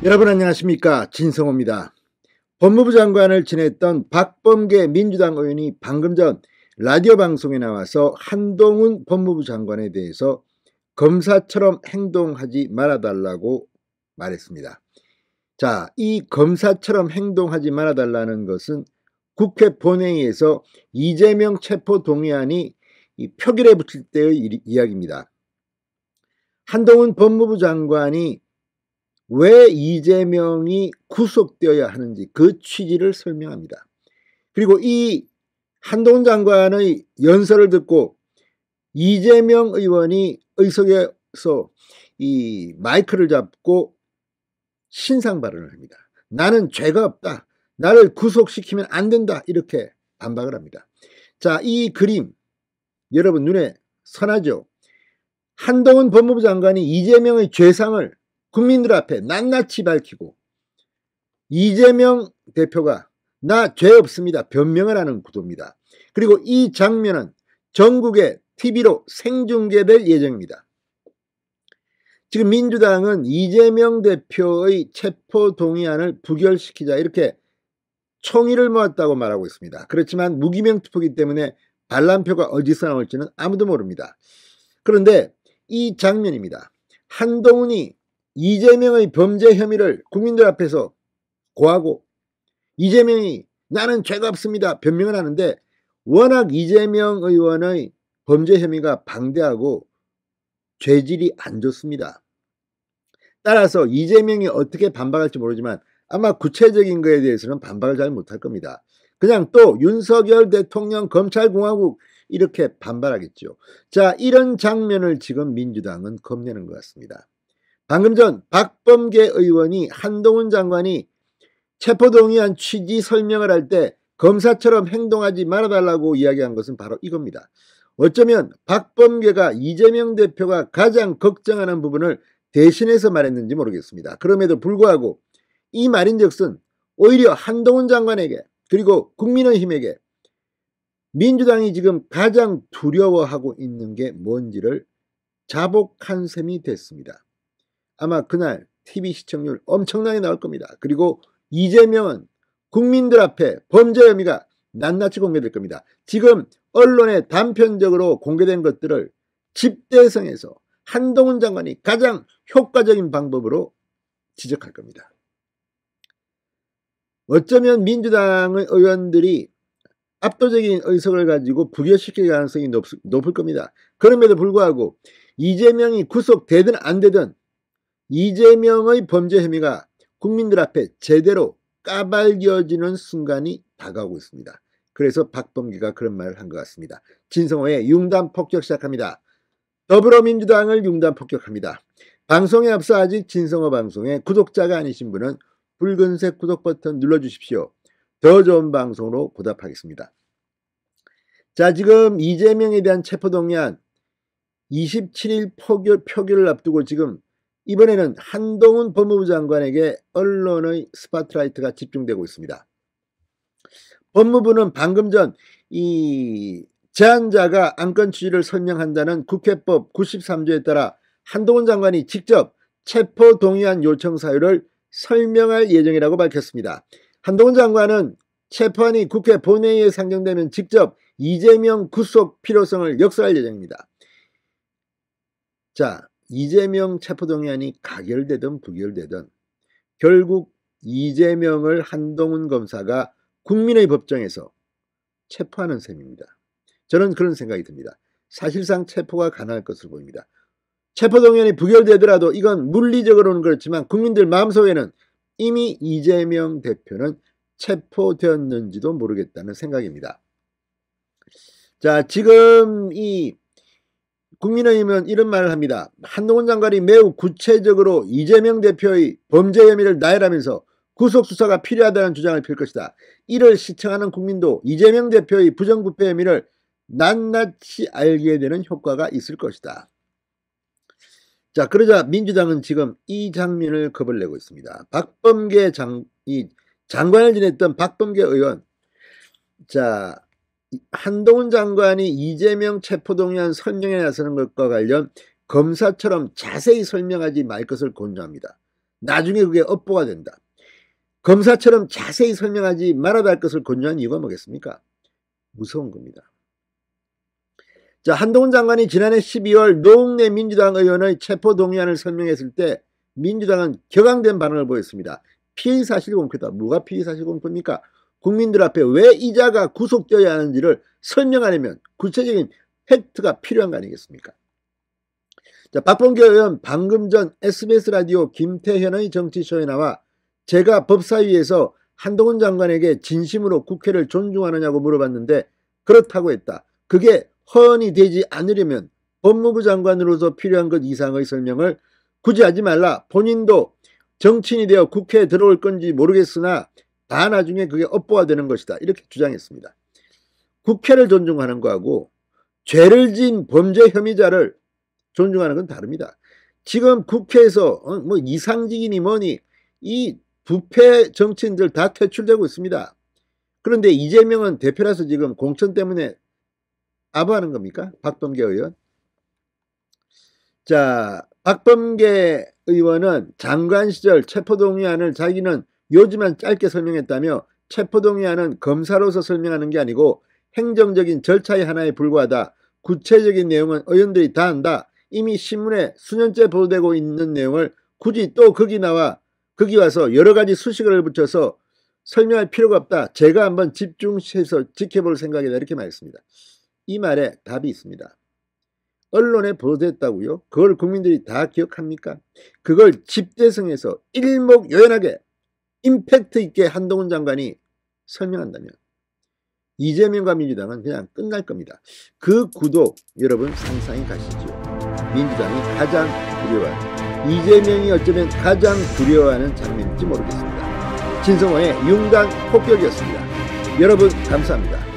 여러분 안녕하십니까, 진성호입니다. 법무부 장관을 지냈던 박범계 민주당 의원이 방금 전 라디오 방송에 나와서 한동훈 법무부 장관에 대해서 검사처럼 행동하지 말아달라고 말했습니다. 자, 이 검사처럼 행동하지 말아달라는 것은 국회 본회의에서 이재명 체포동의안이 표결에 붙일 때의 이야기입니다. 한동훈 법무부 장관이 왜 이재명이 구속되어야 하는지 그 취지를 설명합니다. 그리고 이 한동훈 장관의 연설을 듣고 이재명 의원이 의석에서 이 마이크를 잡고 신상 발언을 합니다. 나는 죄가 없다. 나를 구속시키면 안 된다. 이렇게 반박을 합니다. 자, 이 그림 여러분 눈에 선하죠? 한동훈 법무부 장관이 이재명의 죄상을 국민들 앞에 낱낱이 밝히고 이재명 대표가 나 죄 없습니다 변명을 하는 구도입니다. 그리고 이 장면은 전국의 TV로 생중계될 예정입니다. 지금 민주당은 이재명 대표의 체포동의안을 부결시키자 이렇게 총의를 모았다고 말하고 있습니다. 그렇지만 무기명 투표이기 때문에 반란표가 어디서 나올지는 아무도 모릅니다. 그런데 이 장면입니다. 한동훈이 이재명의 범죄 혐의를 국민들 앞에서 고하고 이재명이 나는 죄가 없습니다 변명을 하는데 워낙 이재명 의원의 범죄 혐의가 방대하고 죄질이 안 좋습니다. 따라서 이재명이 어떻게 반박할지 모르지만 아마 구체적인 거에 대해서는 반박을 잘 못할 겁니다. 그냥 또 윤석열 대통령 검찰공화국 이렇게 반발하겠죠. 자, 이런 장면을 지금 민주당은 겁내는 것 같습니다. 방금 전 박범계 의원이 한동훈 장관이 체포동의안 취지 설명을 할 때 검사처럼 행동하지 말아달라고 이야기한 것은 바로 이겁니다. 어쩌면 박범계가 이재명 대표가 가장 걱정하는 부분을 대신해서 말했는지 모르겠습니다. 그럼에도 불구하고 이 말인즉슨 오히려 한동훈 장관에게 그리고 국민의힘에게 민주당이 지금 가장 두려워하고 있는 게 뭔지를 자복한 셈이 됐습니다. 아마 그날 TV 시청률 엄청나게 나올 겁니다. 그리고 이재명은 국민들 앞에 범죄 혐의가 낱낱이 공개될 겁니다. 지금 언론에 단편적으로 공개된 것들을 집대성에서 한동훈 장관이 가장 효과적인 방법으로 지적할 겁니다. 어쩌면 민주당의 의원들이 압도적인 의석을 가지고 부결시킬 가능성이 높을 겁니다. 그럼에도 불구하고 이재명이 구속되든 안 되든 이재명의 범죄 혐의가 국민들 앞에 제대로 까발려지는 순간이 다가오고 있습니다. 그래서 박범계가 그런 말을 한 것 같습니다. 진성호의 융단 폭격 시작합니다. 더불어민주당을 융단 폭격합니다. 방송에 앞서 아직 진성호 방송에 구독자가 아니신 분은 붉은색 구독 버튼 눌러주십시오. 더 좋은 방송으로 보답하겠습니다. 자, 지금 이재명에 대한 체포동의안 27일 표결을 앞두고 지금 이번에는 한동훈 법무부 장관에게 언론의 스포트라이트가 집중되고 있습니다. 법무부는 방금 전 이 제안자가 안건 취지를 설명한다는 국회법 93조에 따라 한동훈 장관이 직접 체포동의안 요청 사유를 설명할 예정이라고 밝혔습니다. 한동훈 장관은 체포안이 국회 본회의에 상정되면 직접 이재명 구속 필요성을 역설할 예정입니다. 자, 이재명 체포동의안이 가결되든 부결되든 결국 이재명을 한동훈 검사가 국민의 법정에서 체포하는 셈입니다. 저는 그런 생각이 듭니다. 사실상 체포가 가능할 것으로 보입니다. 체포동의안이 부결되더라도 이건 물리적으로는 그렇지만 국민들 마음속에는 이미 이재명 대표는 체포되었는지도 모르겠다는 생각입니다. 자, 지금 이 국민의힘은 이런 말을 합니다. 한동훈 장관이 매우 구체적으로 이재명 대표의 범죄 혐의를 나열하면서 구속수사가 필요하다는 주장을 펼 것이다. 이를 시청하는 국민도 이재명 대표의 부정부패 혐의를 낱낱이 알게 되는 효과가 있을 것이다. 자, 그러자 민주당은 지금 이 장면을 겁을 내고 있습니다. 박범계 장관을 지냈던 박범계 의원, 자, 한동훈 장관이 이재명 체포동의안 설명에 나서는 것과 관련 검사처럼 자세히 설명하지 말 것을 권유합니다. 나중에 그게 업보가 된다. 검사처럼 자세히 설명하지 말아야 할 것을 권유한 이유가 뭐겠습니까? 무서운 겁니다. 자, 한동훈 장관이 지난해 12월 노웅래 민주당 의원의 체포동의안을 설명했을 때 민주당은 격앙된 반응을 보였습니다. 피의사실 공표다. 뭐가 피의사실 공표입니까? 국민들 앞에 왜 이자가 구속되어야 하는지를 설명하려면 구체적인 팩트가 필요한 거 아니겠습니까? 자, 박범계 의원 방금 전 SBS 라디오 김태현의 정치쇼에 나와 제가 법사위에서 한동훈 장관에게 진심으로 국회를 존중하느냐고 물어봤는데 그렇다고 했다. 그게 허언이 되지 않으려면 법무부 장관으로서 필요한 것 이상의 설명을 굳이 하지 말라. 본인도 정치인이 되어 국회에 들어올 건지 모르겠으나 다 나중에 그게 업보가 되는 것이다. 이렇게 주장했습니다. 국회를 존중하는 거하고 죄를 지은 범죄 혐의자를 존중하는 건 다릅니다. 지금 국회에서 뭐 이상직이니 뭐니 이 부패 정치인들 다 퇴출되고 있습니다. 그런데 이재명은 대표라서 지금 공천 때문에 아부하는 겁니까? 박범계 의원. 자, 박범계 의원은 장관 시절 체포동의안을 자기는 요지만 짧게 설명했다며 체포동의안은 검사로서 설명하는 게 아니고 행정적인 절차의 하나에 불과하다. 구체적인 내용은 의원들이 다 안다. 이미 신문에 수년째 보도되고 있는 내용을 굳이 또 거기 와서 여러 가지 수식어를 붙여서 설명할 필요가 없다. 제가 한번 집중해서 지켜볼 생각이다. 이렇게 말했습니다. 이 말에 답이 있습니다. 언론에 보도됐다고요? 그걸 국민들이 다 기억합니까? 그걸 집대성에서 일목요연하게 임팩트 있게 한동훈 장관이 설명한다면 이재명과 민주당은 그냥 끝날 겁니다. 그 구도 여러분 상상이 가시죠. 민주당이 가장 두려워하는, 이재명이 어쩌면 가장 두려워하는 장면인지 모르겠습니다. 진성호의 융단 폭격이었습니다. 여러분 감사합니다.